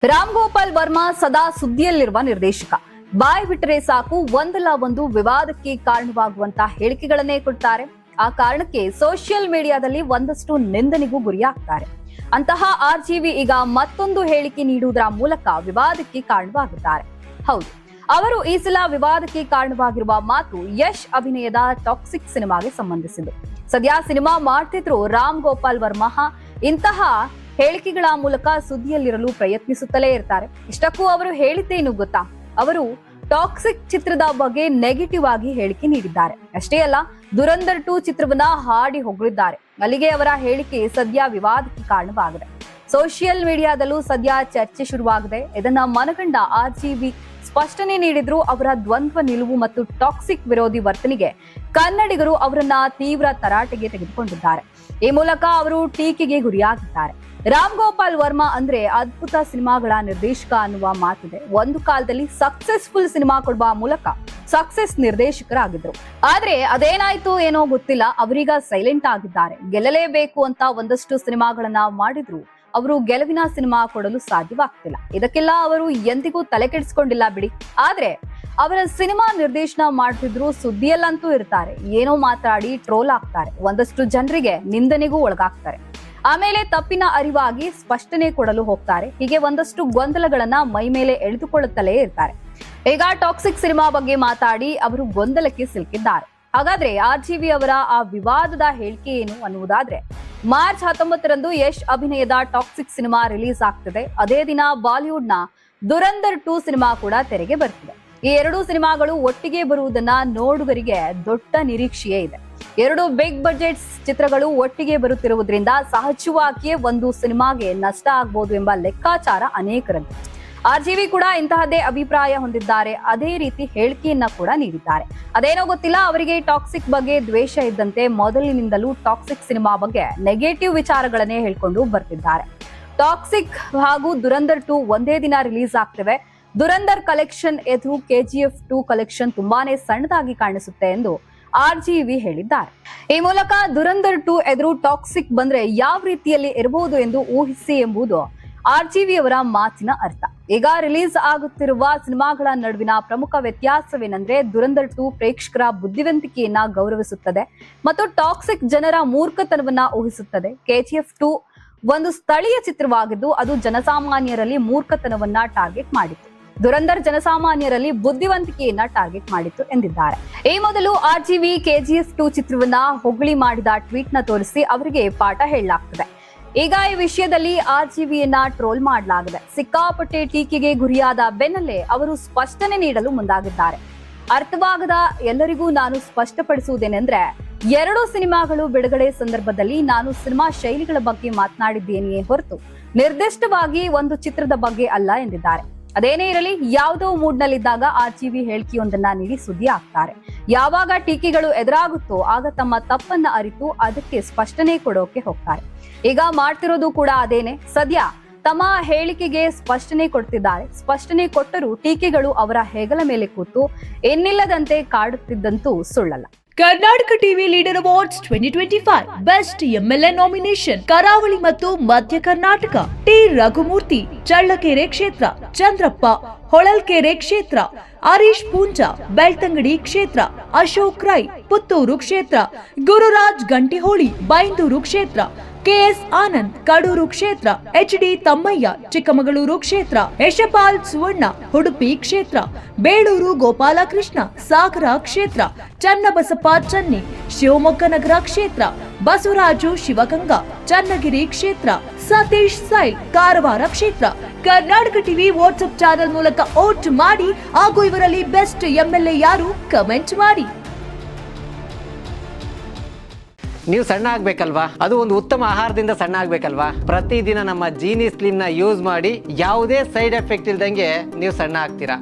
ರಾಮ್ ಗೋಪಾಲ್ ವರ್ಮಾ ಸದಾ ಸುದ್ದಿಯಲ್ಲಿರುವ ನಿರ್ದೇಶಕ. ಬಾಯ್ ಬಿಟ್ಟರೆ ಸಾಕು ಒಂದಲ್ಲ ಒಂದು ವಿವಾದಕ್ಕೆ ಕಾರಣವಾಗುವಂತ ಹೇಳಿಕೆಗಳನ್ನೇ ಕೊಡ್ತಾರೆ. ಆ ಕಾರಣಕ್ಕೆ ಸೋಷಿಯಲ್ ಮೀಡಿಯಾದಲ್ಲಿ ಒಂದಷ್ಟು ನಿಂದನೆಗೂ ಗುರಿಯಾಗ್ತಾರೆ. ಅಂತಹ ಆರ್ಜಿವಿ ಈಗ ಮತ್ತೊಂದು ಹೇಳಿಕೆ ನೀಡುವುದರ ಮೂಲಕ ವಿವಾದಕ್ಕೆ ಕಾರಣವಾಗಿದ್ದಾರೆ. ಹೌದು, ಅವರು ಈ ಸಲ ವಿವಾದಕ್ಕೆ ಕಾರಣವಾಗಿರುವ ಮಾತು ಯಶ್ ಅಭಿನಯದ ಟಾಕ್ಸಿಕ್ ಸಿನಿಮಾಗೆ ಸಂಬಂಧಿಸಿದ್ದು. ಸದ್ಯ ಸಿನಿಮಾ ಮಾಡ್ತಿದ್ರು ರಾಮ್ ಗೋಪಾಲ್ ವರ್ಮಾ ಇಂತಹ ಹೇಳಿಕೆಗಳ ಮೂಲಕ ಸುದ್ದಿಯಲ್ಲಿರಲು ಪ್ರಯತ್ನಿಸುತ್ತಲೇ ಇರ್ತಾರೆ. ಇಷ್ಟಕ್ಕೂ ಅವರು ಹೇಳಿದ್ದೇನು ಗೊತ್ತಾ? ಅವರು ಟಾಕ್ಸಿಕ್ ಚಿತ್ರದ ಬಗ್ಗೆ ನೆಗೆಟಿವ್ ಆಗಿ ಹೇಳಿಕೆ ನೀಡಿದ್ದಾರೆ. ಅಷ್ಟೇ ಅಲ್ಲ, ದುರಂಧರ್ 2 ಚಿತ್ರವನ್ನ ಹಾಡಿ ಹೊಗಳಿದ್ದಾರೆ. ಅಲ್ಲಿಗೆ ಅವರ ಹೇಳಿಕೆ ಸದ್ಯ ವಿವಾದಕ್ಕೆ ಕಾರಣವಾಗಿದೆ. ಸೋಷಿಯಲ್ ಮೀಡಿಯಾದಲ್ಲೂ ಸದ್ಯ ಚರ್ಚೆ ಶುರುವಾಗಿದೆ. ಇದನ್ನ ಮನಗಂಡ ಆರ್ಜಿವಿ ಸ್ಪಷ್ಟನೆ ನೀಡಿದ್ರು. ಅವರ ದ್ವಂದ್ವ ನಿಲುವು ಮತ್ತು ಟಾಕ್ಸಿಕ್ ವಿರೋಧಿ ವರ್ತನೆಗೆ ಕನ್ನಡಿಗರು ಅವರನ್ನ ತೀವ್ರ ತರಾಟೆಗೆ ತೆಗೆದುಕೊಂಡಿದ್ದಾರೆ. ಈ ಮೂಲಕ ಅವರು ಟೀಕೆಗೆ ಗುರಿಯಾಗಿದ್ದಾರೆ. ರಾಮ್ ಗೋಪಾಲ್ ವರ್ಮಾ ಅಂದ್ರೆ ಅದ್ಭುತ ಸಿನಿಮಾಗಳ ನಿರ್ದೇಶಕ ಅನ್ನುವ ಮಾತಿದೆ. ಒಂದು ಕಾಲದಲ್ಲಿ ಸಕ್ಸಸ್ಫುಲ್ ಸಿನಿಮಾ ಕೊಡುವ ಮೂಲಕ ಸಕ್ಸಸ್ ನಿರ್ದೇಶಕರಾಗಿದ್ರು. ಆದ್ರೆ ಅದೇನಾಯ್ತು ಏನೋ ಗೊತ್ತಿಲ್ಲ, ಅವರೀಗ ಸೈಲೆಂಟ್ ಆಗಿದ್ದಾರೆ. ಗೆಲ್ಲಲೇಬೇಕು ಅಂತ ಒಂದಷ್ಟು ಸಿನಿಮಾಗಳನ್ನ ಮಾಡಿದ್ರು. ಅವರು ಗೆಲುವಿನ ಸಿನಿಮಾ ಕೊಡಲು ಸಾಧ್ಯವಾಗ್ತಿಲ್ಲ. ಇದಕ್ಕೆಲ್ಲ ಅವರು ಎಂದಿಗೂ ತಲೆ ಕೆಡಿಸ್ಕೊಂಡಿಲ್ಲ ಬಿಡಿ. ಆದ್ರೆ ಅವರ ಸಿನಿಮಾ ನಿರ್ದೇಶನ ಮಾಡ್ತಿದ್ರು, ಸುದ್ದಿಯಲ್ಲಂತೂ ಇರ್ತಾರೆ. ಏನೋ ಮಾತಾಡಿ ಟ್ರೋಲ್ ಆಗ್ತಾರೆ. ಒಂದಷ್ಟು ಜನರಿಗೆ ನಿಂದನೆಗೂ ಒಳಗಾಗ್ತಾರೆ. ಆಮೇಲೆ ತಪ್ಪಿನ ಅರಿವಾಗಿ ಸ್ಪಷ್ಟನೆ ಕೊಡಲು ಹೋಗ್ತಾರೆ. ಹೀಗೆ ಒಂದಷ್ಟು ಗೊಂದಲಗಳನ್ನ ಮೈ ಮೇಲೆ ಎಳೆದುಕೊಳ್ಳುತ್ತಲೇ ಇರ್ತಾರೆ. ಈಗ ಟಾಕ್ಸಿಕ್ ಸಿನಿಮಾ ಬಗ್ಗೆ ಮಾತಾಡಿ ಅವರು ಗೊಂದಲಕ್ಕೆ ಸಿಲುಕಿದ್ದಾರೆ. ಹಾಗಾದ್ರೆ ಆರ್ಜಿವಿ ಅವರ ಆ ವಿವಾದದ ಹೇಳಿಕೆ ಏನು ಅನ್ನುವುದಾದ್ರೆ, ಮಾರ್ಚ್ 19ರಂದು ಯಶ್ ಅಭಿನಯದ ಟಾಕ್ಸಿಕ್ ಸಿನಿಮಾ ರಿಲೀಸ್ ಆಗ್ತಿದೆ. ಅದೇ ದಿನ ಬಾಲಿವುಡ್ ನ ದುರಂಧರ್ 2 ಸಿನಿಮಾ ಕೂಡ ತೆರೆಗೆ ಬರ್ತಿದೆ. ಈ ಎರಡೂ ಸಿನಿಮಾಗಳು ಒಟ್ಟಿಗೆ ಬರುವುದನ್ನ ನೋಡುಗರಿಗೆ ದೊಡ್ಡ ನಿರೀಕ್ಷೆಯೇ ಇದೆ. ಎರಡು ಬಿಗ್ ಬಜೆಟ್ ಚಿತ್ರಗಳು ಒಟ್ಟಿಗೆ ಬರುತ್ತಿರುವುದರಿಂದ ಸಹಜವಾಗಿಯೇ ಒಂದು ಸಿನಿಮಾಗೆ ನಷ್ಟ ಆಗಬಹುದು ಎಂಬ ಲೆಕ್ಕಾಚಾರ ಅನೇಕರದ್ದು. ಆರ್ಜಿವಿ ಕೂಡ ಇಂತಹದ್ದೇ ಅಭಿಪ್ರಾಯ ಹೊಂದಿದ್ದಾರೆ. ಅದೇ ರೀತಿ ಹೇಳಿಕೆಯನ್ನ ಕೂಡ ನೀಡಿದ್ದಾರೆ. ಅದೇನೋ ಗೊತ್ತಿಲ್ಲ, ಅವರಿಗೆ ಟಾಕ್ಸಿಕ್ ಬಗ್ಗೆ ದ್ವೇಷ ಇದ್ದಂತೆ ಮೊದಲಿನಿಂದಲೂ ಟಾಕ್ಸಿಕ್ ಸಿನಿಮಾ ಬಗ್ಗೆ ನೆಗೆಟಿವ್ ವಿಚಾರಗಳನ್ನೇ ಹೇಳ್ಕೊಂಡು ಬರ್ತಿದ್ದಾರೆ. ಟಾಕ್ಸಿಕ್ ಹಾಗೂ ದುರಂಧರ್ 2 ಒಂದೇ ದಿನ ರಿಲೀಸ್ ಆಗ್ತಿವೆ. ದುರಂಧರ್ ಕಲೆಕ್ಷನ್ ಎದುರು KGF 2 ಕಲೆಕ್ಷನ್ ತುಂಬಾನೇ ಸಣ್ಣದಾಗಿ ಕಾಣಿಸುತ್ತೆ ಎಂದು ಆರ್ಜಿವಿ ಹೇಳಿದ್ದಾರೆ. ಈ ಮೂಲಕ ದುರಂಧರ್ 2 ಎದುರು ಟಾಕ್ಸಿಕ್ ಬಂದ್ರೆ ಯಾವ ರೀತಿಯಲ್ಲಿ ಇರಬಹುದು ಎಂದು ಊಹಿಸಿ ಎಂಬುದು ಆರ್ಜಿವಿ ಅವರ ಮಾತಿನ ಅರ್ಥ. ಈಗ ರಿಲೀಸ್ ಆಗುತ್ತಿರುವ ಸಿನಿಮಾಗಳ ನಡುವಿನ ಪ್ರಮುಖ ವ್ಯತ್ಯಾಸವೇನೆಂದ್ರೆ, ದುರಂಧರ್ 2 ಪ್ರೇಕ್ಷಕರ ಬುದ್ಧಿವಂತಿಕೆಯನ್ನ ಗೌರವಿಸುತ್ತದೆ ಮತ್ತು ಟಾಕ್ಸಿಕ್ ಜನರ ಮೂರ್ಖತನವನ್ನ ಊಹಿಸುತ್ತದೆ. KGF 2 ಒಂದು ಸ್ಥಳೀಯ ಚಿತ್ರವಾಗಿದ್ದು ಅದು ಜನಸಾಮಾನ್ಯರಲ್ಲಿ ಮೂರ್ಖತನವನ್ನ ಟಾರ್ಗೆಟ್ ಮಾಡಿತ್ತು. ದುರಂಧರ್ ಜನಸಾಮಾನ್ಯರಲ್ಲಿ ಬುದ್ಧಿವಂತಿಕೆಯನ್ನ ಟಾರ್ಗೆಟ್ ಮಾಡಿತ್ತು ಎಂದಿದ್ದಾರೆ. ಈ ಮೊದಲು ಆರ್ಜಿವಿ KGF 2 ಚಿತ್ರವನ್ನ ಹೊಗಳಿ ಮಾಡಿದ ಟ್ವೀಟ್ ನ ತೋರಿಸಿ ಅವರಿಗೆ ಪಾಠ ಹೇಳಲಾಗ್ತದೆ. ಈಗ ಈ ವಿಷಯದಲ್ಲಿ ಆರ್ಜಿವಿಯನ್ನ ಟ್ರೋಲ್ ಮಾಡಲಾಗಿದೆ. ಸಿಕ್ಕಾಪಟ್ಟೆ ಟೀಕೆಗೆ ಗುರಿಯಾದ ಬೆನ್ನಲ್ಲೇ ಅವರು ಸ್ಪಷ್ಟನೆ ನೀಡಲು ಮುಂದಾಗಿದ್ದಾರೆ. ಅರ್ಥವಾಗದ ಎಲ್ಲರಿಗೂ ನಾನು ಸ್ಪಷ್ಟಪಡಿಸುವುದೇನೆಂದ್ರೆ, ಎರಡು ಸಿನಿಮಾಗಳು ಬಿಡುಗಡೆ ಸಂದರ್ಭದಲ್ಲಿ ನಾನು ಸಿನಿಮಾ ಶೈಲಿಗಳ ಬಗ್ಗೆ ಮಾತನಾಡಿದ್ದೇನೆಯೇ ಹೊರತು ನಿರ್ದಿಷ್ಟವಾಗಿ ಒಂದು ಚಿತ್ರದ ಬಗ್ಗೆ ಅಲ್ಲ ಎಂದಿದ್ದಾರೆ. ಅದೇನೇ ಇರಲಿ, ಯಾವುದೋ ಮೂಡ್ ನಲ್ಲಿದ್ದಾಗ ಆರ್ಜಿವಿ ಹೇಳಿಕೆಯೊಂದನ್ನ ನೀಡಿ ಸುದ್ದಿ ಆಗ್ತಾರೆ. ಯಾವಾಗ ಟೀಕೆಗಳು ಎದುರಾಗುತ್ತೋ ಆಗ ತಮ್ಮ ತಪ್ಪನ್ನ ಅರಿತು ಅದಕ್ಕೆ ಸ್ಪಷ್ಟನೆ ಕೊಡೋಕೆ ಹೋಗ್ತಾರೆ. ಈಗ ಮಾಡ್ತಿರೋದು ಕೂಡ ಅದೇನೆ. ಸದ್ಯ ತಮ್ಮ ಹೇಳಿಕೆಗೆ ಸ್ಪಷ್ಟನೆ ಕೊಡ್ತಿದ್ದಾರೆ. ಸ್ಪಷ್ಟನೆ ಕೊಟ್ಟರೂ ಟೀಕೆಗಳು ಅವರ ಹೆಗಲ ಮೇಲೆ ಕೂತು ಎನ್ನಿಲ್ಲದಂತೆ ಕಾಡುತ್ತಿದ್ದಂತೂ ಸುಳ್ಳಲ್ಲ. Karnataka TV leader awards 2025 best MLA nomination ಕರಾವಳಿ ಮತ್ತು ಮಧ್ಯ ಕರ್ನಾಟಕ. ಟಿ ರಘುಮೂರ್ತಿ ಚಳ್ಳಕೆರೆ ಕ್ಷೇತ್ರ, ಚಂದ್ರಪ್ಪ ಹೊಳಲ್ಕೆರೆ ಕ್ಷೇತ್ರ, ಹರೀಶ್ ಪೂಂಜಾ ಬೆಳ್ತಂಗಡಿ ಕ್ಷೇತ್ರ, ಅಶೋಕ್ ರೈ ಪುತ್ತೂರು ಕ್ಷೇತ್ರ, ಗುರುರಾಜ್ ಗಂಟಿಹೋಳಿ ಬೈಂದೂರು ಕ್ಷೇತ್ರ, KS ಆನಂದ್ ಕಡೂರು ಕ್ಷೇತ್ರ, HD ತಮ್ಮಯ್ಯ ಚಿಕ್ಕಮಗಳೂರು ಕ್ಷೇತ್ರ, ಯಶಪಾಲ್ ಸುವರ್ಣ ಉಡುಪಿ ಕ್ಷೇತ್ರ, ಬೇಳೂರು ಗೋಪಾಲಕೃಷ್ಣ ಸಾಗರ ಕ್ಷೇತ್ರ, ಚನ್ನಬಸಪ್ಪ ಚನ್ನಿ ಶಿವಮೊಗ್ಗ ನಗರ ಕ್ಷೇತ್ರ, ಬಸವರಾಜು ಶಿವಗಂಗಾ ಚನ್ನಗಿರಿ ಕ್ಷೇತ್ರ, ಸತೀಶ್ ಸೈಲ್ ಕಾರವಾರ ಕ್ಷೇತ್ರ. ಕರ್ನಾಟಕ ಟಿವಿ ವಾಟ್ಸ್ಆಪ್ ಚಾನೆಲ್ ಮೂಲಕ ವೋಟ್ ಮಾಡಿ ಹಾಗೂ ಇವರಲ್ಲಿ ಬೆಸ್ಟ್ MLA ಯಾರು ಕಮೆಂಟ್ ಮಾಡಿ. ನೀವು ಸಣ್ಣ ಆಗ್ಬೇಕಲ್ವಾ? ಅದು ಒಂದು ಉತ್ತಮ ಆಹಾರದಿಂದ ಸಣ್ಣ ಆಗ್ಬೇಕಲ್ವಾ? ಪ್ರತಿದಿನ ನಮ್ಮ ಜೀನಿ ಸ್ಲಿಮ್ ನ ಯೂಸ್ ಮಾಡಿ ಯಾವುದೇ ಸೈಡ್ ಎಫೆಕ್ಟ್ ಇಲ್ದಂಗೆ ನೀವು ಸಣ್ಣ ಆಗ್ತೀರಾ.